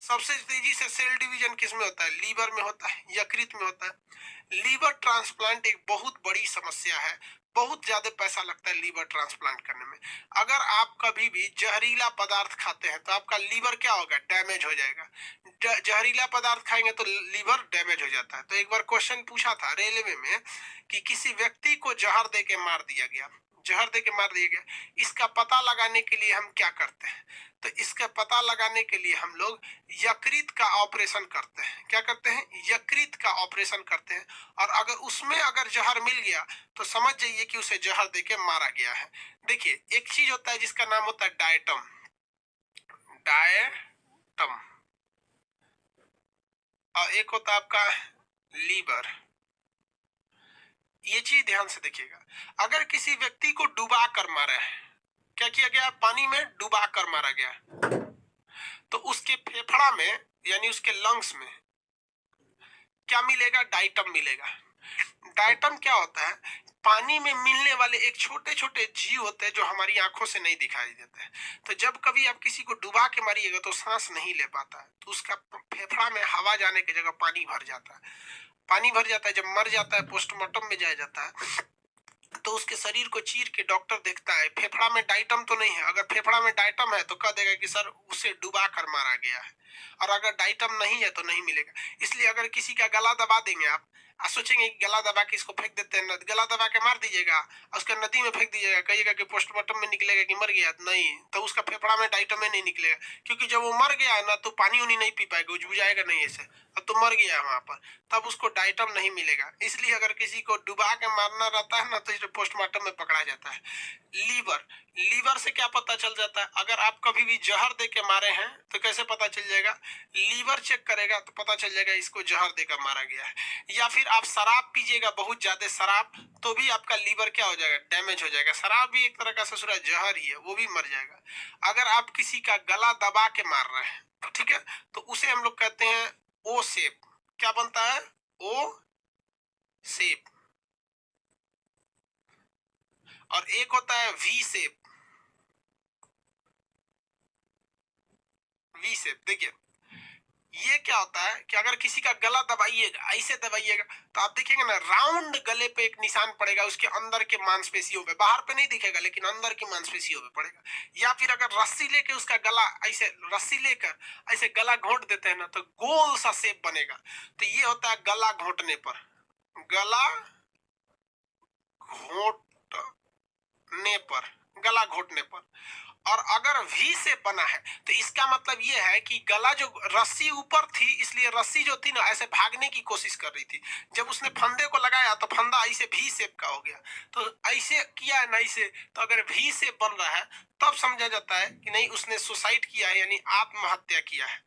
सबसे तेजी से सेल डिवीजन किस में होता है? लीवर में होता है, यकृत में होता है। लीवर ट्रांसप्लांट एक बहुत बड़ी समस्या है, बहुत ज्यादा पैसा लगता है लीवर ट्रांसप्लांट करने में। अगर आप कभी भी जहरीला पदार्थ खाते हैं तो आपका लीवर क्या होगा? डैमेज हो जाएगा। जहरीला पदार्थ खाएंगे तो लीवर डैमेज हो जाता है। तो एक बार क्वेश्चन पूछा था रेलवे में कि किसी व्यक्ति को जहर दे के मार दिया गया, जहर दे के मार दिया गया, इसका पता लगाने के लिए हम क्या करते हैं? तो इसका पता लगाने के लिए हम लोग यकृत का ऑपरेशन करते हैं। क्या करते हैं? यकृत का ऑपरेशन करते हैं। और अगर उसमें अगर जहर मिल गया तो समझ जाइए कि उसे जहर देके मारा गया है। देखिए, एक चीज होता है जिसका नाम होता है डायटम, डायटम, और एक होता है आपका लीवर। ये चीज ध्यान से देखिएगा। अगर किसी व्यक्ति को डुबा कर मारा है, क्या किया गया? पानी में डुबा कर मारा गया, तो उसके फेफड़ा में यानी उसके लंग्स में क्या मिलेगा? डायटम मिलेगा। डायटम क्या होता है? पानी में मिलने वाले एक छोटे छोटे जीव होते हैं जो हमारी आंखों से नहीं दिखाई देते हैं। तो जब कभी आप किसी को डुबा के मारिएगा तो सांस नहीं ले पाता है, तो उसका फेफड़ा में हवा जाने की जगह पानी भर जाता है। पानी भर जाता है, जब मर जाता है पोस्टमार्टम में जाया जाता है तो उसके शरीर को चीर के डॉक्टर देखता है फेफड़ा में डायटम तो नहीं है। अगर फेफड़ा में डायटम है तो कह देगा कि सर उसे डुबा कर मारा गया है, और अगर डायटम नहीं है तो नहीं मिलेगा। इसलिए अगर किसी का गला दबा देंगे आप सोचेंगे कि गला दबा के इसको फेंक देते हैं, गला दबा के मार दीजिएगा और उसका नदी में फेंक दीजिएगा, कहिएगा कि पोस्टमार्टम में निकलेगा कि मर गया, नहीं, तो उसका फेफड़ा में डायटम नहीं निकलेगा, क्योंकि जब वो मर गया है ना तो पानी उनी नहीं पी पाएगा, बुझाएगा नहीं ऐसे, अब तो मर गया है वहां पर, तब उसको डायटम नहीं मिलेगा। इसलिए अगर किसी को डुबा के मारना रहता है ना तो इसे पोस्टमार्टम में पकड़ा जाता है। लीवर, लीवर से क्या पता चल जाता है? अगर आप कभी भी जहर दे के मारे हैं तो कैसे पता चल जाएगा? लीवर चेक करेगा तो पता चल जाएगा इसको जहर देकर मारा गया है। या फिर आप शराब पीजिएगा, बहुत ज्यादा शराब, तो भी आपका लीवर क्या हो जाएगा? डैमेज हो जाएगा। शराब भी एक तरह का ससुरा जहर ही है, वो भी मर जाएगा। अगर आप किसी का गला दबा के मार रहे हैं, ठीक है, तो उसे हम लोग कहते हैं ओ शेप। क्या बनता है? ओ शेप। और एक होता है वी शेप, वी शेप। देखिए ये क्या होता है कि अगर किसी का गला दबाइएगा, ऐसे दबाइएगा, तो आप देखिएगा ना राउंड गले पे एक निशान पड़ेगा, उसके अंदर के मांसपेशियों पे, बाहर पे नहीं दिखेगा लेकिन अंदर की मांसपेशियों पे पड़ेगा। या फिर अगर रस्सी लेके उसका गला ऐसे, रस्सी लेकर ऐसे गला घोंट देते हैं ना तो गोल सा शेप बनेगा। तो ये होता है गला घोंटने पर, गला घोंटने पर, गला घोंटने पर। और अगर वी से बना है तो इसका मतलब ये है कि गला, जो रस्सी ऊपर थी इसलिए रस्सी जो थी ना ऐसे भागने की कोशिश कर रही थी, जब उसने फंदे को लगाया तो फंदा ऐसे वी शेप का हो गया। तो ऐसे किया है ना ऐसे, तो अगर वी शेप बन रहा है तब समझा जाता है कि नहीं उसने सुसाइड किया है, यानी आत्महत्या किया है,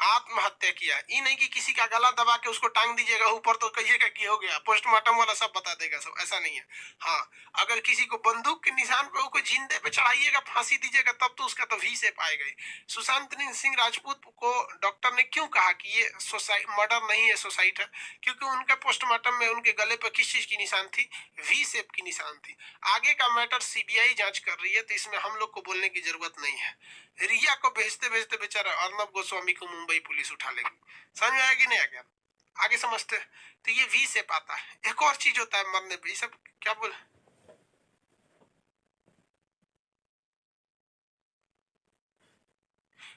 आत्महत्या किया। ये नहीं कि किसी का गला दबा के उसको टांग दीजिएगा ऊपर तो कहिएगा कि हो गया, पोस्टमार्टम वाला सब बता देगा सब, ऐसा नहीं है। हाँ, अगर किसी को बंदूक के निशान पे उसको जिंदे पे चढ़ाइएगा, फांसी दीजिएगा, तब तो उसका तो वी शेप आएगा ही। सुशांत सिंह राजपूत को डॉक्टर ने क्यों कहा कि ये सुसाइड, मर्डर नहीं है, सुसाइड है? क्योंकि उनके पोस्टमार्टम में उनके गले पर किस चीज की निशान थी? वी शेप की निशान थी। आगे का मैटर सीबीआई जांच कर रही है तो इसमें हम लोग को बोलने की जरूरत नहीं है। रिया को भेजते भेजते बेचारा अर्नब गोस्वामी को मुंबई पुलिस उठा लेगी। समझ में आया कि नहीं आ गया? आगे समझते। तो ये वी से पाता है। एक और चीज होता है मरने पे, ये सब क्या बोल,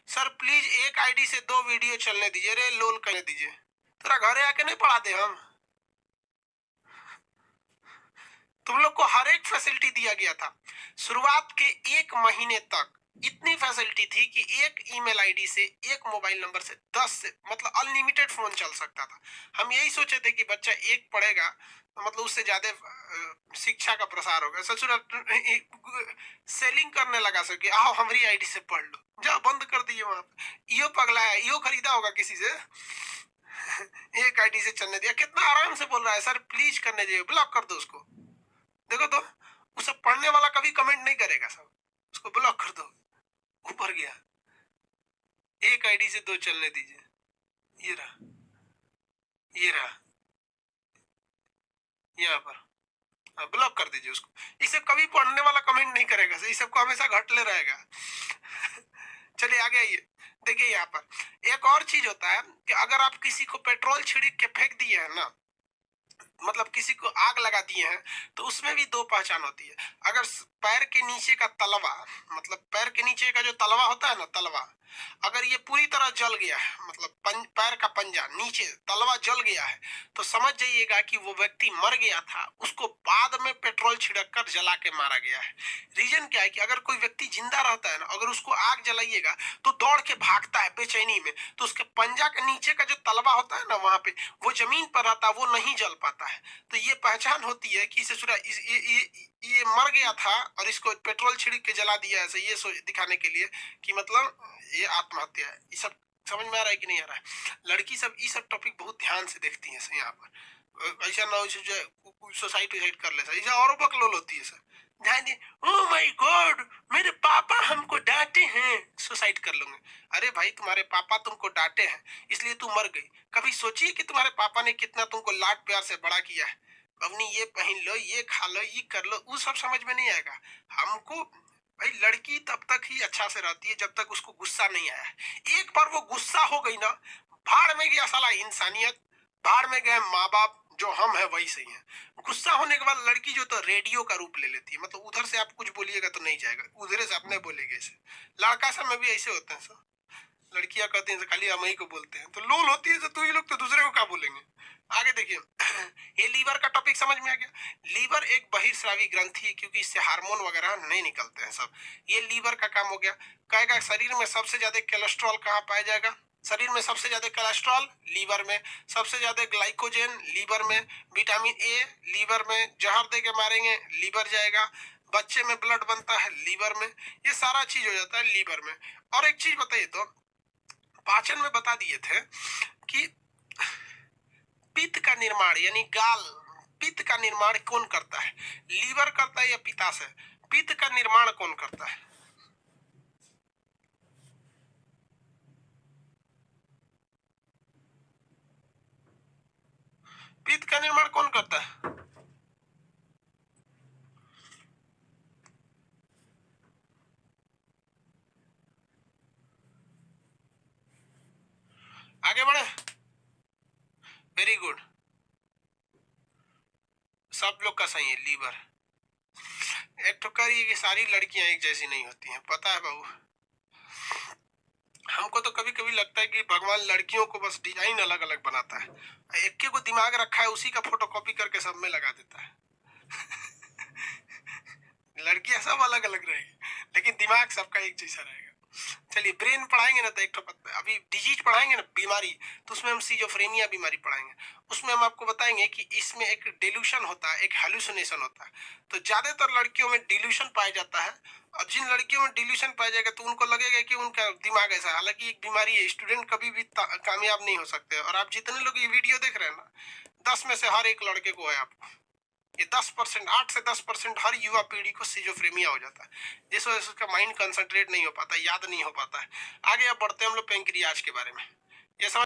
सर प्लीज एक आईडी से 2 वीडियो चलने दीजिए, रे लोल करने दीजिए, तेरा घरे आके नहीं पढ़ा दे हम? तुम लोग को हर एक फैसिलिटी दिया गया था। शुरुआत के 1 महीने तक इतनी फैसिलिटी थी कि एक ईमेल आईडी से, एक मोबाइल नंबर से 10 से मतलब अनलिमिटेड फोन चल सकता था। हम यही सोचे थे कि बच्चा एक पढ़ेगा तो मतलब उससे ज्यादा शिक्षा का प्रसार होगा। ससुर सेलिंग करने लगा सके, आओ हमारी आईडी से पढ़ लो, जाओ बंद कर दिए वहां पे। यो पगला है, यो खरीदा होगा किसी से एक आईडी से चलने दिया। कितना आराम से बोल रहा है, सर प्लीज करने दीजिए, ब्लॉक कर दो उसको। देखो तो उसे पढ़ने वाला कभी कमेंट नहीं करेगा, सब उसको ब्लॉक कर दो। ऊपर गया, एक आईडी से 2 चलने दीजिए, ये रहा, ये रहा, यहाँ पर ब्लॉक कर दीजिए उसको। इसे कभी पढ़ने वाला कमेंट नहीं करेगा, इस सबको हमेशा घटले रहेगा चलिए आगे आइए। देखिए यहाँ पर एक और चीज होता है कि अगर आप किसी को पेट्रोल छिड़क के फेंक दिए है ना, मतलब किसी को आग लगा दिए हैं, तो उसमें भी दो पहचान होती है। अगर पैर के नीचे का तलवा, मतलब पैर के नीचे का जो तलवा होता है ना, तलवा अगर ये पूरी तरह जल गया है, मतलब पैर का पंजा नीचे तलवा जल गया है, तो समझ जाइएगा कि वो व्यक्ति मर गया था, उसको बाद में पेट्रोल छिड़क कर जला के मारा गया है। रीजन क्या है कि अगर कोई व्यक्ति जिंदा रहता है ना, अगर उसको आग जलाइएगा तो दौड़ के भागता है बेचैनी में, तो उसके पंजा के नीचे का जो तलवा होता है ना, वहां पे वो जमीन पर रहता है, वो नहीं जल पाता है। तो ये पहचान होती है कि इसे ये मर गया था और इसको पेट्रोल छिड़क के जला दिया ऐसे, ये दिखाने के लिए कि मतलब ये आत्महत्या है। ये सब समझ में आ रहा है कि नहीं आ रहा है? लड़की सब ये सब टॉपिक बहुत ध्यान से देखती है यहाँ पर, ऐसा ना हो जो सोसाइटी कर ले सर, और बकलोल होती है सर, ध्यान दे, ओह माय गॉड मेरे पापा हमको डांटे हैं, सुसाइड कर लूंगे। अरे भाई तुम्हारे पापा तुमको डांटे हैं इसलिए तू मर गई, कभी सोचिए कि तुम्हारे पापा ने कितना तुमको लाड प्यार से बड़ा किया है। अपनी ये पहन लो, ये खा लो, ये कर लो, वो सब समझ में नहीं आएगा हमको। भाई लड़की तब तक ही अच्छा से रहती है जब तक उसको गुस्सा नहीं आया है। एक बार वो गुस्सा हो गई ना, भाड़ में गया साला इंसानियत, भाड़ में गए माँ बाप, जो हम है वही सही है। गुस्सा होने के बाद लड़की जो तो रेडियो का रूप ले लेती है, मतलब उधर से आप कुछ बोलिएगा तो नहीं जाएगा, उधर से अपने बोलेंगे ऐसे। लड़का सब में भी ऐसे होते हैं सर, लड़कियां कहती हैं खाली हम ही को बोलते हैं, तो लोल होती है तो ही लोग तो दूसरे को क्या बोलेंगे। आगे देखिए ये लीवर का टॉपिक समझ में आ गया। लीवर एक बहिर्स्रावी ग्रंथि है क्योंकि इससे हार्मोन वगैरह नहीं निकलते हैं सब, ये लीवर का काम हो गया। कहेगा शरीर में सबसे ज्यादा कोलेस्ट्रॉल कहाँ पाया जाएगा? शरीर में सबसे ज्यादा कोलेस्ट्रॉल लीवर में, सबसे ज्यादा ग्लाइकोजन लीवर में, विटामिन ए लीवर में, जहर दे के मारेंगे लीवर जाएगा, बच्चे में ब्लड बनता है लीवर में, ये सारा चीज हो जाता है लीवर में। और एक चीज बताइए तो, पाचन में बता दिए थे कि पित्त का निर्माण यानी गाल, पित्त का निर्माण कौन करता है? लीवर करता है या पित्ताशय? पित्त का निर्माण कौन करता है? पित्त का निर्माण कौन करता है? आगे बढ़े, वेरी गुड, सब लोग का सही है लीवर। एक तो करिए कि सारी लड़कियां एक जैसी नहीं होती हैं, पता है बाबू। हमको तो कभी कभी लगता है कि भगवान लड़कियों को बस डिजाइन अलग अलग बनाता है, एक को दिमाग रखा है उसी का फोटोकॉपी करके सब में लगा देता है। लड़कियां सब अलग अलग रहेगी लेकिन दिमाग सबका एक जैसा रहेगा। चलिए ब्रेन पढ़ाएंगे ना तो एक अभी डिजीज पढ़ाएंगे ना, बीमारी, तो उसमें हम सिजोफ्रेनिया बीमारी पढ़ाएंगे। उसमें हम आपको बताएंगे कि इसमें एक डिल्यूशन होता है, एक हेलुसिनेशन होता है। तो ज्यादातर लड़कियों में डिल्यूशन पाया जाता है, और जिन लड़कियों में डिल्यूशन पाया जाएगा तो उनको लगेगा कि उनका दिमाग ऐसा है, हालांकि एक बीमारी है, स्टूडेंट कभी भी कामयाब नहीं हो सकते। और आप जितने लोग ये वीडियो देख रहे हैं ना, 10 में से हर एक लड़के को है आपको, ये 10%, 8 से 10% हर युवा पीढ़ी को सिजोफ्रेनिया हो जाता है, जिस वजह से उसका माइंड कंसंट्रेट नहीं हो पाता, याद नहीं हो पाता है। आगे अब बढ़ते हैं हम लोग पेंक्रियाज के बारे में। ये समझ